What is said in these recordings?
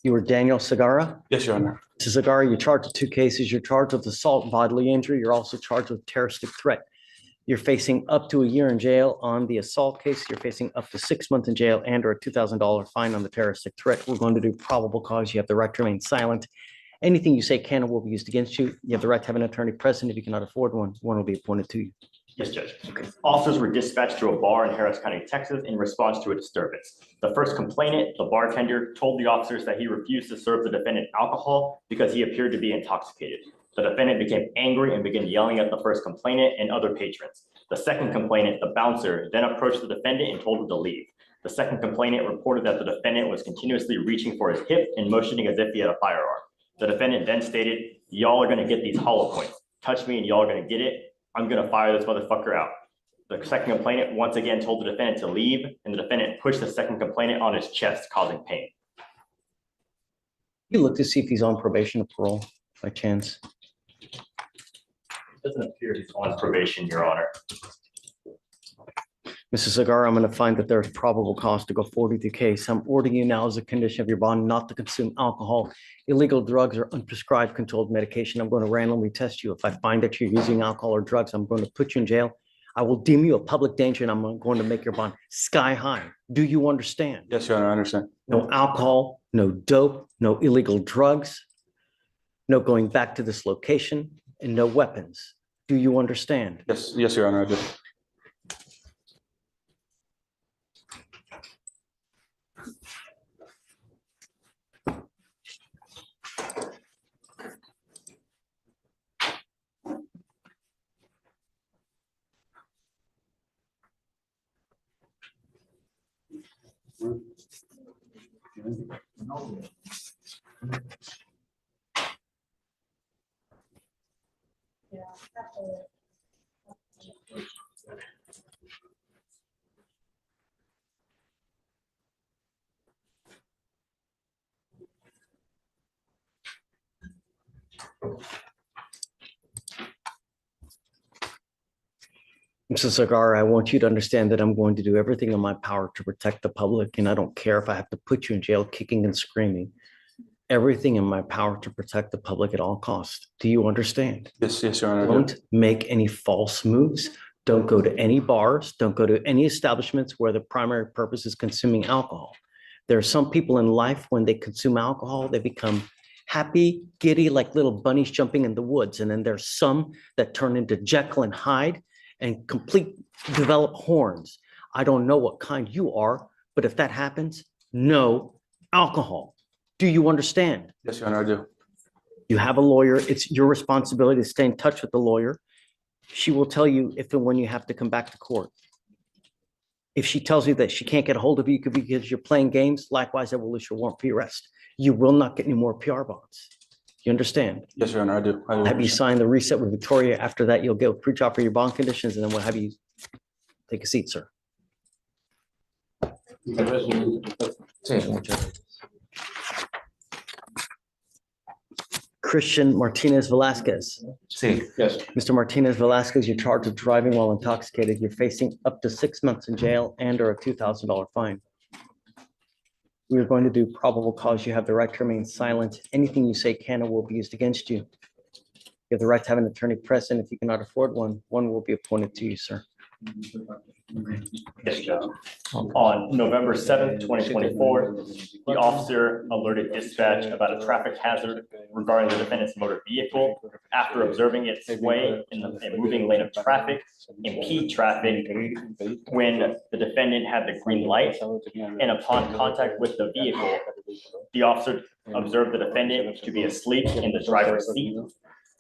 You were Danielle Sagara? Yes, Your Honor. Mrs. Sagara, you're charged with 2 cases. You're charged with assault, bodily injury. You're also charged with terroristic threat. You're facing up to a year in jail on the assault case. You're facing up to 6 months in jail and or a $2,000 fine on the terroristic threat. We're going to do probable cause. You have the right to remain silent. Anything you say can or will be used against you. You have the right to have an attorney present. If you cannot afford one, one will be appointed to you. Yes, Judge. Okay. Officers were dispatched to a bar in Harris County, Texas, in response to a disturbance. The first complainant, the bartender, told the officers that he refused to serve the defendant alcohol because he appeared to be intoxicated. The defendant became angry and began yelling at the first complainant and other patrons. The second complainant, the bouncer, then approached the defendant and told him to leave. The second complainant reported that the defendant was continuously reaching for his hip and motioning as if he had a firearm. The defendant then stated, "Y'all are going to get these hollow points. Touch me and y'all are going to get it. I'm going to fire this motherfucker out." The second complainant once again told the defendant to leave, and the defendant pushed the second complainant on his chest, causing pain. You look to see if he's on probation or parole by chance. It doesn't appear he's on probation, Your Honor. Mrs. Sagara, I'm going to find that there's probable cause to go forward with your case. I'm ordering you now as a condition of your bond not to consume alcohol, illegal drugs, or unprescribed controlled medication. I'm going to randomly test you. If I find that you're using alcohol or drugs, I'm going to put you in jail. I will deem you a public danger, and I'm going to make your bond sky high. Do you understand? Yes, Your Honor, I understand. No alcohol, no dope, no illegal drugs, no going back to this location, and no weapons. Do you understand? Yes, Your Honor, I do. Mrs. Sagara, I want you to understand that I'm going to do everything in my power to protect the public, and I don't care if I have to put you in jail kicking and screaming. Everything in my power to protect the public at all costs. Do you understand? Yes, Your Honor, I do. Don't make any false moves. Don't go to any bars. Don't go to any establishments where the primary purpose is consuming alcohol. There are some people in life, when they consume alcohol, they become happy, giddy, like little bunnies jumping in the woods. And then there's some that turn into Jekyll and Hyde and develop horns. I don't know what kind you are, but if that happens, no alcohol. Do you understand? Yes, Your Honor, I do. You have a lawyer. It's your responsibility to stay in touch with the lawyer. She will tell you if and when you have to come back to court. If she tells you that she can't get a hold of you because you're playing games, likewise, I will issue a warrant for your arrest. You will not get any more PR bonds. You understand? Yes, Your Honor, I do. I'll have you sign the reset with Victoria. After that, you'll get pretrial for your bond conditions, and then we'll have you take a seat, sir. Christian Martinez Velasquez. Yes. Mr. Martinez Velasquez, you're charged with driving while intoxicated. You're facing up to 6 months in jail and or a $2,000 fine. We are going to do probable cause. You have the right to remain silent. Anything you say can or will be used against you. You have the right to have an attorney present. If you cannot afford one, one will be appointed to you, sir. Yes, Judge. On November 7th, 2024, the officer alerted dispatch about a traffic hazard regarding the defendant's motor vehicle after observing it sway in the moving lane of traffic, impede traffic when the defendant had the green light, and upon contact with the vehicle, the officer observed the defendant to be asleep in the driver's seat.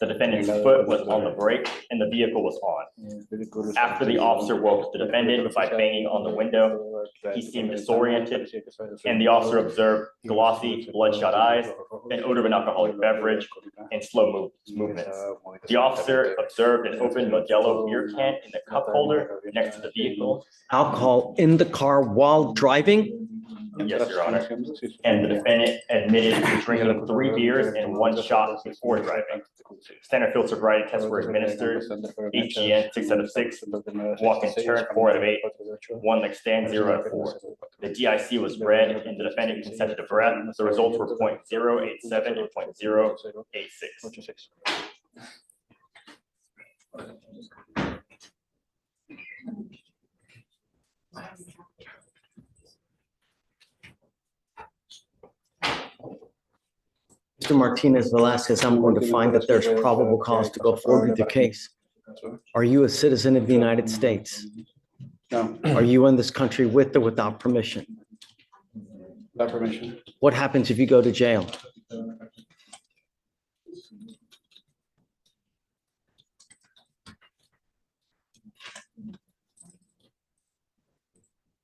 The defendant's foot was on the brake and the vehicle was on. After the officer woke the defendant by banging on the window, he seemed disoriented, and the officer observed glossy, bloodshot eyes, an odor of an alcoholic beverage, and slow movements. The officer observed an open Modelo beer can in the cup holder next to the vehicle. Alcohol in the car while driving? Yes, Your Honor. And the defendant admitted to drinking 3 beers and 1 shot before driving. Standard field sobriety tests were administered. HGN 6 out of 6, walk and turn 4 out of 8, 1 leg stand 0 out of 4. The DIC was read and the defendant consented to breath. The results were 0.087 and 0.086. Mr. Martinez Velasquez, I'm going to find that there's probable cause to go forward with your case. Are you a citizen of the United States? No, Are you in this country with or without permission? without permission. What happens if you go to jail?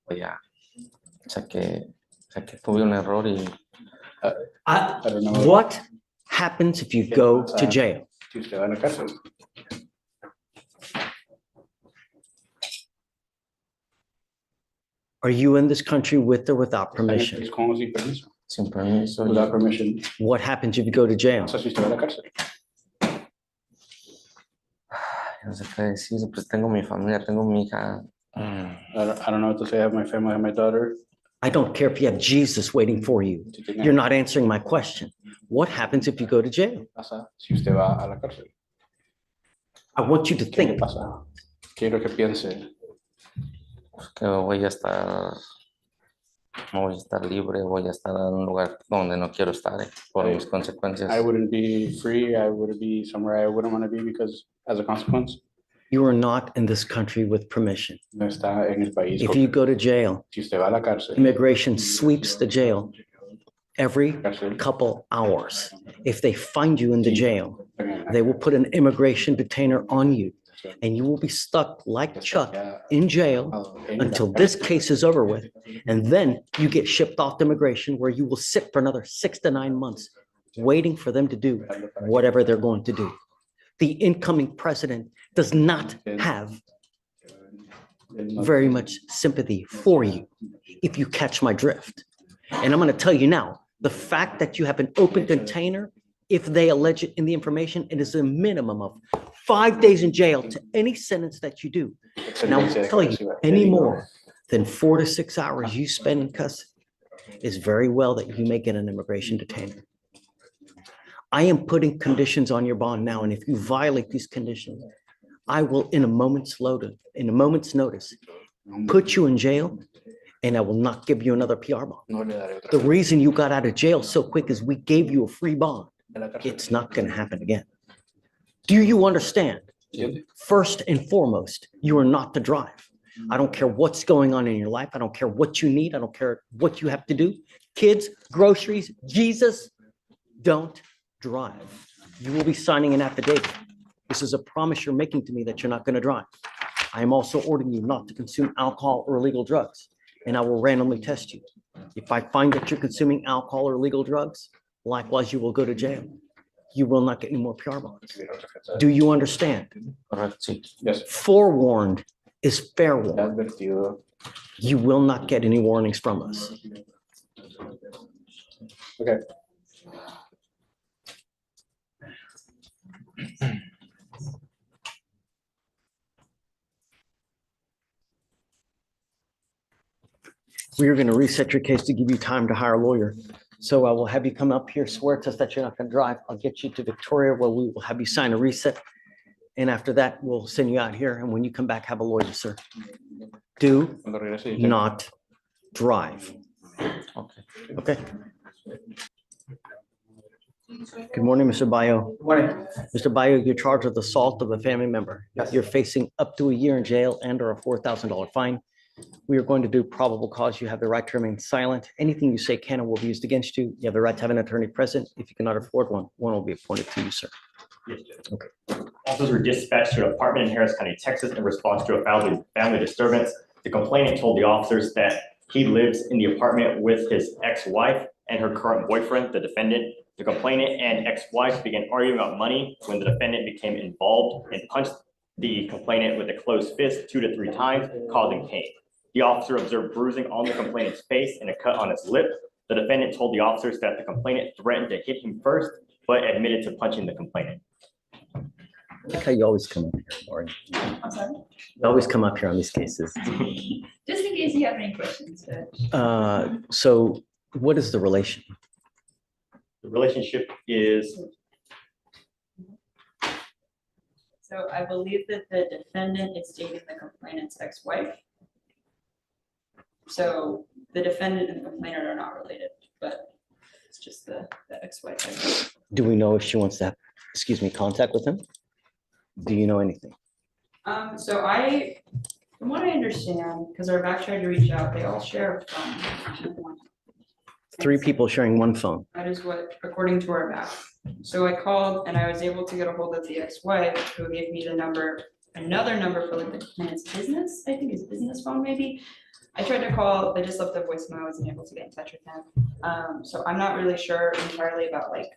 Ya, sé que tuve un error y I don't know. What happens if you go to jail? Si usted va a la cárcel. Are you in this country with or without permission? Es como sin permiso. sin permiso. Without permission. What happens if you go to jail? O sea, si usted va a la cárcel. No sé qué decir, pues tengo mi familia, tengo mi hija. I don't know what to say. I have my family, I have my daughter. I don't care if you have Jesus waiting for you. Si tiene- You're not answering my question. What happens if you go to jail? pasa si usted va a la cárcel? I want you to ¿Qué le think. pasa? Quiero que piense. Que voy a estar, no voy a estar libre, voy a estar en un lugar donde no quiero estar por mis consecuencias. I wouldn't be free. I would be somewhere I wouldn't want to be because as a consequence, You are not in this country with permission. no está en el país. If you go to jail, Si usted va a la cárcel, immigration sweeps the jail every cárcel, couple hours. If they find you in the jail, they will put an immigration detainer on you and you will be stuck like Chuck in jail until this case is over with. And then you get shipped off to immigration where you will sit for another 6 to 9 months waiting for them to do whatever they're going to do. The incoming president does not have very much sympathy for you, if you catch my drift. And I'm going to tell you now, the fact that you have an open container, if they allege it in the information, it is a minimum of 5 days in jail to any sentence that you do. And I will tell you, any more than 4 to 6 hours you spend in custody is very well that you may get an immigration detainer. I am putting conditions on your bond now, and if you violate these conditions, I will, in a moment's notice, put you in jail, and I will not give you another PR bond. no le daré otra The reason you got out of jail so quick is we gave you a free bond. de la cárcel. It's not going to happen again. Do you understand? ¿Entiende? First and foremost, you are not to drive. I don't care what's going on in your life. I don't care what you need. I don't care what you have to do. Kids, groceries, Jesus, don't drive. You will be signing an affidavit. This is a promise you're making to me that you're not going to drive. I am also ordering you not to consume alcohol or illegal drugs, and I will randomly test you. If I find that you're consuming alcohol or illegal drugs, likewise, you will go to jail. You will not get any more PR bonds. Do you understand? Correcto, sí. Yes. Forewarned is fair Está warned. advertido. You will not get any warnings from us. Okay. We are going to reset your case to give you time to hire a lawyer. So I will have you come up here, swear to us that you're not going to drive. I'll get you to Victoria where we will have you sign a reset. And after that, we'll send you out here. And when you come back, have a lawyer, sir. Do Cuando regrese, not drive. Okay. Okay? Good morning, Mr. Bayo. Morning. Mr. Bayo, you're charged with assault of a family member. You're facing up to a year in jail and or a $4,000 fine. We are going to do probable cause. You have the right to remain silent. Anything you say can and will be used against you. You have the right to have an attorney present. If you cannot afford one, one will be appointed to you, sir. Yes, Judge. Officers were dispatched to an apartment in Harris County, Texas, in response to a family disturbance. The complainant told the officers that he lives in the apartment with his ex-wife and her current boyfriend, the defendant. The complainant and ex-wife began arguing about money when the defendant became involved and punched the complainant with a closed fist 2 to 3 times, causing pain. The officer observed bruising on the complainant's face and a cut on his lip. The defendant told the officers that the complainant threatened to hit him first, but admitted to punching the complainant. Look how you always come up here, Lori. I'm sorry. You always come up here on these cases. Just in case you have any questions, Judge. So what is the relation? The relationship is, So I believe that the defendant is dating the complainant's ex-wife. So the defendant and the complainant are not related, but it's just the ex-wife. I believe. Do we know if she wants to have, excuse me, contact with him? Do you know anything? So from what I understand, because our back tried to reach out, they all share a phone. 3 people sharing one phone. That is what, according to our back. So I called and I was able to get a hold of the ex-wife who gave me the number, another number for like the complainant's business, I think his business phone maybe. I tried to call, I just left a voicemail, I wasn't able to get in touch with him. So I'm not really sure entirely about like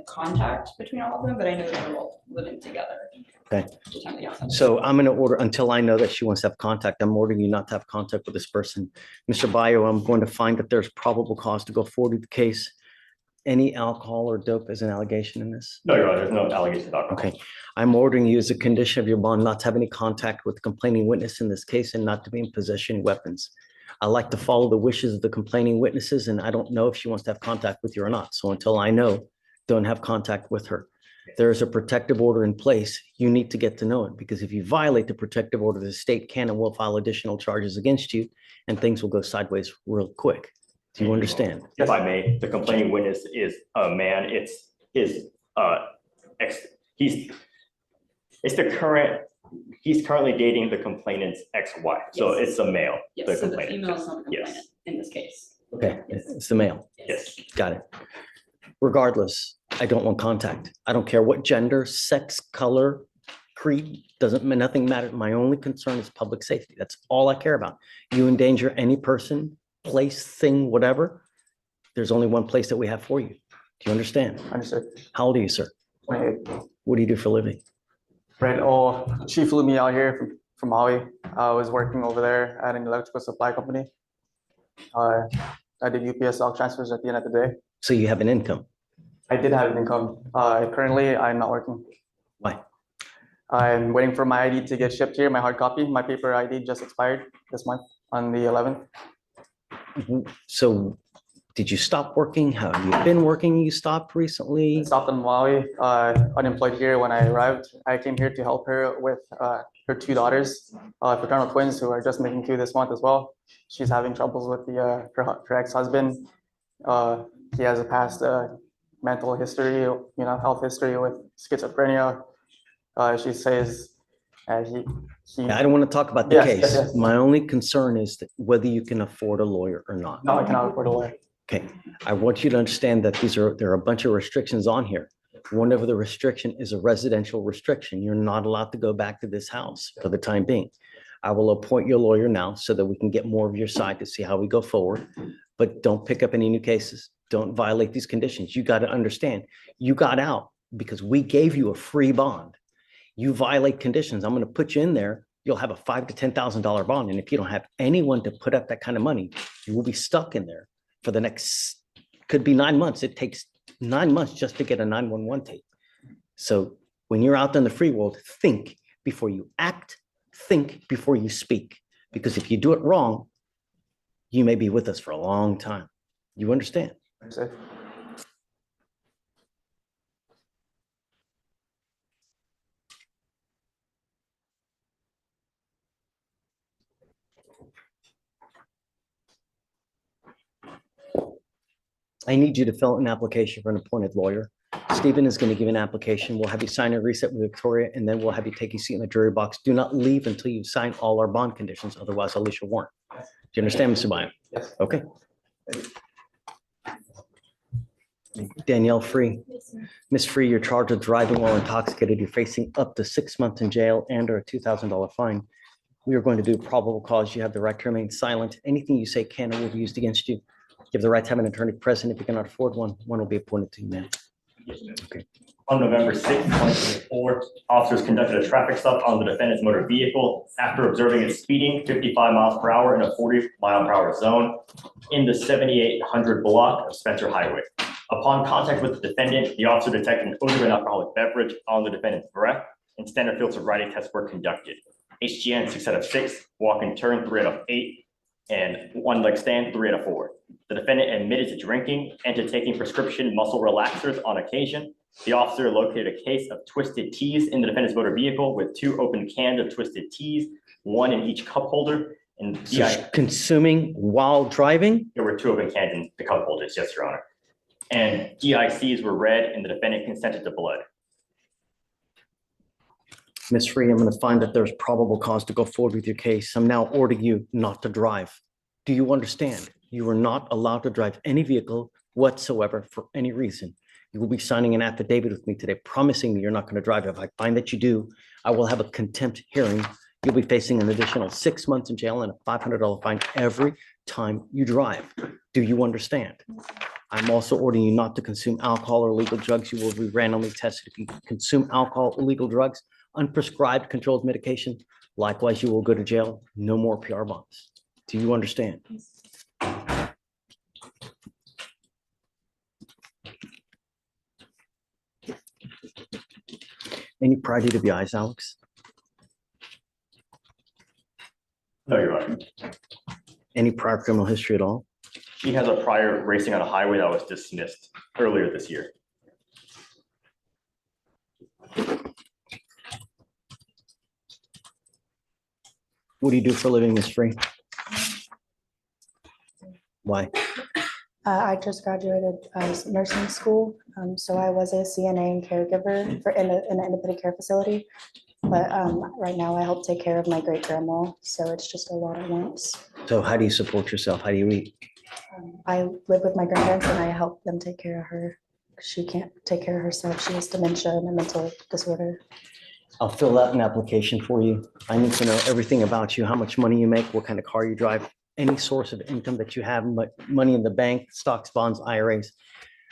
contact between all of them, but I know they're all living together. Okay. So So I'm going to order, until I know that she wants to have contact, I'm ordering you not to have contact with this person. Mr. Bayo, I'm going to find that there's probable cause to go forward with the case. Any alcohol or dope as an allegation in this? no, Your Honor, there's no allegation of alcohol. Okay. I'm ordering you as a condition of your bond not to have any contact with the complaining witness in this case and not to be in possession of weapons. I like to follow the wishes of the complaining witnesses, and I don't know if she wants to have contact with you or not. So until I know, don't have contact with her. There is a protective order in place. You need to get to know it, because if you violate the protective order, the state can and will file additional charges against you, and things will go sideways real quick. Do you understand? If I may, the complaining witness is a man. It's his it's the current, he's currently dating the complainant's ex-wife. So Yes. it's a male. yes, so the complainant. female is not the Yes. complainant in this case. Okay, it's the male. Yes. Got it. Regardless, I don't want contact. I don't care what gender, sex, color, creed, doesn't, nothing matters. My only concern is public safety. That's all I care about. You endanger any person, place, thing, whatever. There's only one place that we have for you. Do you understand? Understood. How old are you, sir? 28. What do you do for a living? Right. Oh, she flew me out here from Maui. I was working over there at an electrical supply company. I did UPS stock transfers at the end of the day. So you have an income. I did have an income. Currently, I'm not working. Why? I'm waiting for my ID to get shipped here, my hard copy. My paper ID just expired this month on the 11th. So did you stop working? How have you been working? You stopped recently? I stopped in Maui, unemployed here when I arrived. I came here to help her with her 2 daughters, fraternal twins who are just making 2 this month as well. She's having troubles with her ex-husband. He has a past mental history, health history with schizophrenia. She says he. I don't want to talk about the Yes, case. yes, yes. My only concern is that whether you can afford a lawyer or not. No, I cannot afford a lawyer. Okay, I want you to understand that there are a bunch of restrictions on here. One of the restriction is a residential restriction. You're not allowed to go back to this house for the time being. I will appoint your lawyer now so that we can get more of your side to see how we go forward. But don't pick up any new cases. Don't violate these conditions. You got to understand, you got out because we gave you a free bond. You violate conditions, I'm going to put you in there. You'll have a $5,000 to $10,000 bond. And if you don't have anyone to put up that kind of money, you will be stuck in there for the next, could be 9 months. It takes 9 months just to get a 911 tape. So when you're out in the free world, think before you act, think before you speak. Because if you do it wrong, you may be with us for a long time. You understand? Understood. I need you to fill out an application for an appointed lawyer. Stephen is going to give an application. We'll have you sign a reset with Victoria, and then we'll have you take a seat in the jury box. Do not leave until you sign all our bond conditions. Otherwise, I'll issue a warrant. Do you understand, Mr. Bynum? Yes. Okay. Danielle Free. Ms. Free, you're charged with driving while intoxicated. You're facing up to 6 months in jail and or a $2,000 fine. We are going to do probable cause. You have the right to remain silent. Anything you say can or will be used against you. You have the right to have an attorney present. If you cannot afford one, one will be appointed to you, ma'am. Okay. On November 6th, 2024, officers conducted a traffic stop on the defendant's motor vehicle after observing it speeding 55 miles per hour in a 40-mile-per-hour zone in the 7800 block of Spencer Highway. Upon contact with the defendant, the officer detected an odor of an alcoholic beverage on the defendant's breath, and standard field sobriety tests were conducted. HGN 6 out of 6, walk and turn 3 out of 8, and one leg stand 3 out of 4. The defendant admitted to drinking and to taking prescription muscle relaxers on occasion. The officer located a case of twisted teas in the defendant's motor vehicle with 2 open cans of twisted teas, 1 in each cup holder. And So consuming while driving? there were 2 open cans in the cup holders, yes, Your Honor. And DICs were read and the defendant consented to blood. Ms. Free, I'm going to find that there's probable cause to go forward with your case. I'm now ordering you not to drive. Do you understand? You are not allowed to drive any vehicle whatsoever for any reason. You will be signing an affidavit with me today, promising me you're not going to drive. If I find that you do, I will have a contempt hearing. You'll be facing an additional 6 months in jail and a $500 fine every time you drive. Do you understand? I'm also ordering you not to consume alcohol or illegal drugs. You will be randomly tested. If you consume alcohol, illegal drugs, unprescribed controlled medication, likewise, you will go to jail. No more PR bonds. Do you understand? Any prior DWIs, Alex? No, Your Honor. Any prior criminal history at all? She has a prior racing on a highway that was dismissed earlier this year. What do you do for a living, Ms. Free? Why? I just graduated nursing school, so I was a CNA and caregiver in an independent care facility. But right now I help take care of my great grandma, so it's just a lot at once. So how do you support yourself? How do you eat? I live with my grandparents and I help them take care of her. She can't take care of herself. She has dementia and a mental disorder. I'll fill out an application for you. I need to know everything about you, how much money you make, what kind of car you drive, any source of income that you have, money in the bank, stocks, bonds, IRAs.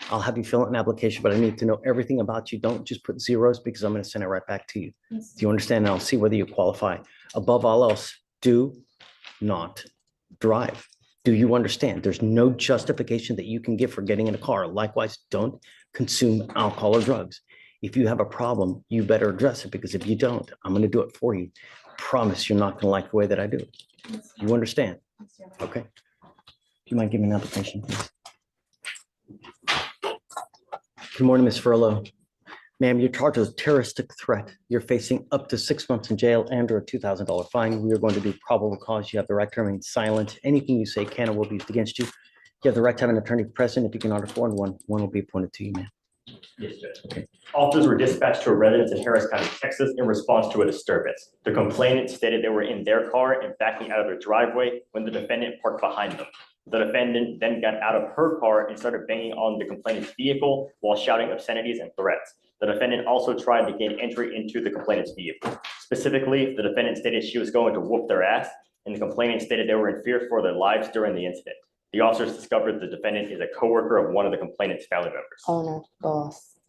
I'll have you fill out an application, but I need to know everything about you. Don't just put zeros because I'm going to send it right back to you. Do you understand? And I'll see whether you qualify. Above all else, do not drive. Do you understand? There's no justification that you can give for getting in a car. Likewise, don't consume alcohol or drugs. If you have a problem, you better address it, because if you don't, I'm going to do it for you. Promise you're not going to like the way that I do it. You understand? Okay. Do you mind giving me an application, please? Good morning, Ms. Furlow. Ma'am, you're charged with terroristic threat. You're facing up to 6 months in jail and or a $2,000 fine. We are going to do probable cause. You have the right to remain silent. Anything you say can or will be used against you. You have the right to have an attorney present. If you can order for one will be appointed to you, ma'am. Yes, Judge. Okay. Officers were dispatched to a residence in Harris County, Texas, in response to a disturbance. The complainant stated they were in their car and backing out of their driveway when the defendant parked behind them. The defendant then got out of her car and started banging on the complainant's vehicle while shouting obscenities and threats. The defendant also tried to gain entry into the complainant's vehicle. Specifically, the defendant stated she was going to whoop their ass, and the complainant stated they were in fear for their lives during the incident. The officers discovered the defendant is a coworker of one of the complainant's family members. Owner, boss.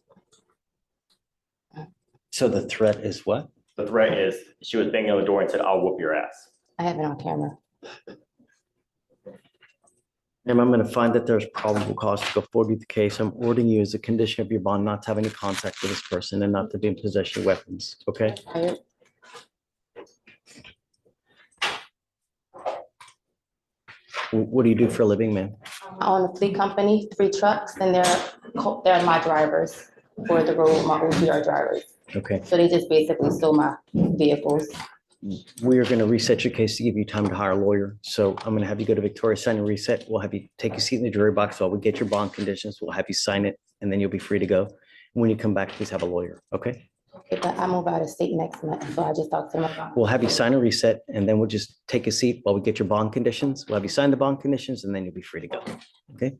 So the threat is what? The threat is she was banging on the door and said, "I'll whoop your ass." I have it on camera. Ma'am, I'm going to find that there's probable cause to go forward with the case. I'm ordering you as a condition of your bond not to have any contact with this person and not to be in possession of weapons, okay? What do you do for a living, ma'am? I own a fleet company, 3 trucks, and they're my drivers for the road, my OTR drivers. Okay, So they just basically stole my vehicles. we are going to reset your case to give you time to hire a lawyer. So I'm going to have you go to Victoria, sign and reset. We'll have you take a seat in the jury box while we get your bond conditions. We'll have you sign it, and then you'll be free to go. When you come back, please have a lawyer, okay? Okay, but I move out of state next month, so I just talked to them about. We'll have you sign and reset, and then we'll just take a seat while we get your bond conditions. We'll have you sign the bond conditions, and then you'll be free to go, okay?